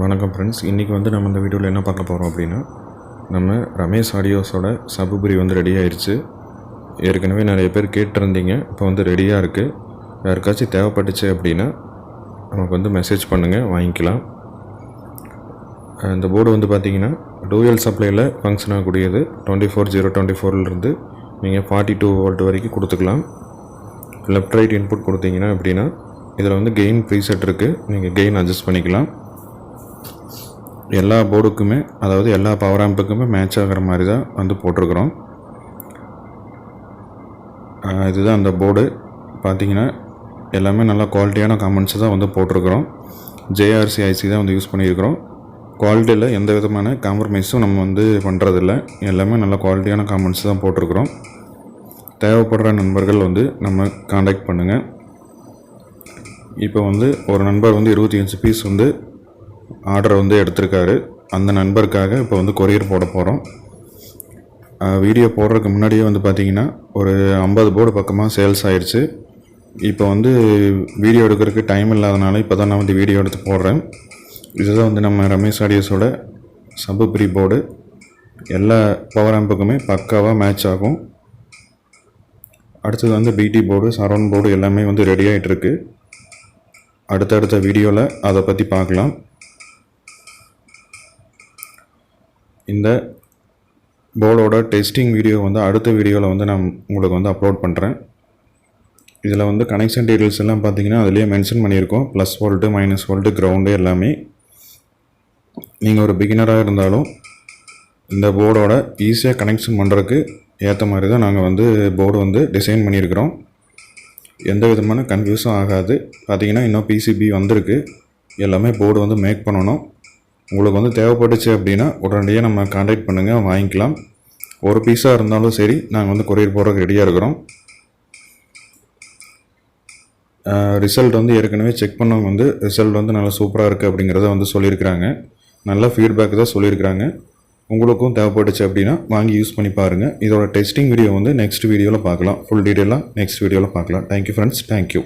வணக்கம் ஃப்ரெண்ட்ஸ். இன்றைக்கி வந்து நம்ம இந்த வீடியோவில் என்ன பார்க்க போகிறோம் அப்படின்னா, நம்ம ரமேஷ் ஆடியோஸோட சபுபுரி வந்து ரெடி ஆயிடுச்சு. ஏற்கனவே நிறைய பேர் கேட்டிருந்தீங்க. இப்போ வந்து ரெடியாக இருக்குது. யாருக்காச்சும் தேவைப்பட்டுச்சு அப்படின்னா நமக்கு வந்து மெசேஜ் பண்ணுங்கள், வாங்கிக்கலாம். இந்த போர்டு வந்து பார்த்திங்கன்னா டூயல் சப்ளையில் ஃபங்க்ஷன் ஆகக்கூடியது. 24/0/24 நீங்கள் 42 வோல்ட் வரைக்கும் கொடுத்துக்கலாம். லெஃப்ட் ரைட் இன்புட் கொடுத்தீங்கன்னா அப்படின்னா இதில் வந்து கெயின் ப்ரீசெட் இருக்குது. நீங்கள் கெயின் அட்ஜஸ்ட் பண்ணிக்கலாம். எல்லா போர்டுக்குமே, அதாவது எல்லா பவர் ஆம்புக்குமே மேட்ச் ஆகிற மாதிரி தான் வந்து போட்டிருக்கிறோம். இதுதான் அந்த போர்டு. பார்த்திங்கன்னா எல்லாமே நல்ல குவாலிட்டியான காம்பனன்ட்ஸ் தான் வந்து போட்டிருக்கிறோம். JRC IC தான் வந்து யூஸ் பண்ணியிருக்கிறோம். குவாலிட்டியில் எந்த விதமான காம்ப்ரமைஸும் நம்ம வந்து பண்ணுறதில்ல. எல்லாமே நல்ல குவாலிட்டியான காம்பனன்ட்ஸ் தான் போட்டிருக்கிறோம். தேவைப்படுற நண்பர்கள் வந்து நம்ம காண்டாக்ட் பண்ணுங்கள். இப்போ வந்து ஒரு நண்பர் வந்து 25 பீஸ் வந்து ஆர்டர் வந்து எடுத்திருக்காரு. அந்த நண்பருக்காக இப்போ வந்து கொரியர் போட போகிறோம். வீடியோ போடுறதுக்கு முன்னாடியே வந்து பார்த்திங்கன்னா ஒரு 50 போர்டு பக்கமாக சேல்ஸ் ஆயிடுச்சு. இப்போ வந்து வீடியோ எடுக்கிறதுக்கு டைம் இல்லாதனால இப்போ தான் நான் வந்து வீடியோ எடுத்து போடுறேன். இதுதான் வந்து நம்ம ரமேஷ் ஆடியோஸோட சபுபுரி போர்டு. எல்லா பவர் ஆம்புக்குமே பக்காவாக மேட்ச் ஆகும். அடுத்தது வந்து BT போர்டு, சரௌண்ட் போர்டு எல்லாமே வந்து ரெடி ஆகிட்டுருக்கு. அடுத்தடுத்த வீடியோவில் அதை பற்றி பார்க்கலாம். இந்த போர்டோட டெஸ்டிங் வீடியோ வந்து அடுத்த வீடியோவில் வந்து நான் உங்களுக்கு வந்து அப்லோட் பண்ணுறேன். இதில் வந்து கனெக்ஷன் டீட்டெயில்ஸ் எல்லாம் பார்த்தீங்கன்னா அதிலேயே மென்ஷன் பண்ணியிருக்கோம். +V -V கிரவுண்டு எல்லாமே. நீங்கள் ஒரு பிகினராக இருந்தாலும் இந்த போர்டோட ஈஸியாக கனெக்ஷன் பண்ணுறதுக்கு ஏற்ற மாதிரி தான் நாங்கள் வந்து போர்டு வந்து டிசைன் பண்ணியிருக்கிறோம். எந்த விதமான கன்ஃபியூஸும் ஆகாது. பார்த்திங்கன்னா இன்னும் PCB வந்திருக்கு. எல்லாமே போர்டு வந்து மேக் பண்ணணும். உங்களுக்கு வந்து தேவைப்பட்டுச்சு அப்படின்னா உடனடியாக நம்ம காண்டாக்ட் பண்ணுங்கள், வாங்கிக்கலாம். ஒரு பீஸாக இருந்தாலும் சரி, நாங்கள் வந்து கொரியர் போடுறதுக்கு ரெடியாக இருக்கிறோம். ரிசல்ட் வந்து ஏற்கனவே செக் பண்ணவங்க வந்து ரிசல்ட் வந்து நல்லா சூப்பராக இருக்குது அப்படிங்கிறத வந்து சொல்லியிருக்கிறாங்க. நல்ல ஃபீட்பேக் தான் சொல்லியிருக்கிறாங்க. உங்களுக்கும் தேவைப்பட்டுச்சு அப்படின்னா வாங்கி யூஸ் பண்ணி பாருங்கள். இதோட டெஸ்டிங் வீடியோ வந்து நெக்ஸ்ட் வீடியோவில் பார்க்கலாம். ஃபுல் டீட்டெயிலாக நெக்ஸ்ட் வீடியோவில் பார்க்கலாம். Thank you friends. தேங்க்யூ.